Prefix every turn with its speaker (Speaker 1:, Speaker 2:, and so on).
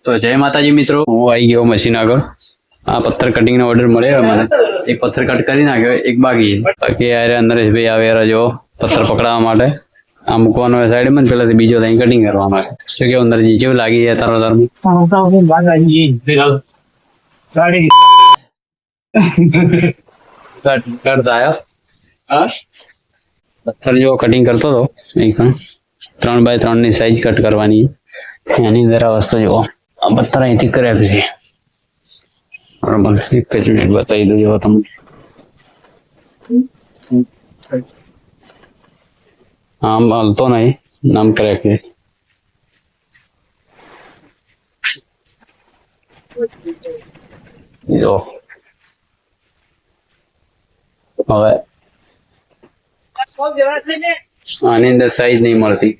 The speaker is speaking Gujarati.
Speaker 1: તો જય માતાજી મિત્રો, હું આવી ગયો મશીન આગળ. આ પથ્થર કટિંગ નો ઓર્ડર મળ્યો મને. એક પથ્થર કટ કરી નાખ્યો, એક બાકી યાર નરેશભાઈ આવે જો પથ્થર પકડાવવા માટે. આ મૂકવાનો સાઈડ માં પેલાથી બીજો અહીં કટિંગ કરવાનો. શું કેવું અંદરજી કેવું લાગી જાય તારો ધર્મ? કરતા આવ્યો પથ્થર જો કટિંગ કરતો હતો. 3x3 ની સાઈઝ કટ કરવાની. એની અંદર આ વસ્તુ જુઓ, આ પથ્થર અહીંથી કર્યા છે બરાબર. એક જ મિનિટ બતાવી દઉં જો તમને. આમ હલતો નહીં, નામ કર્યા છે. જો હવે આની અંદર સાઈઝ નહીં મળતી.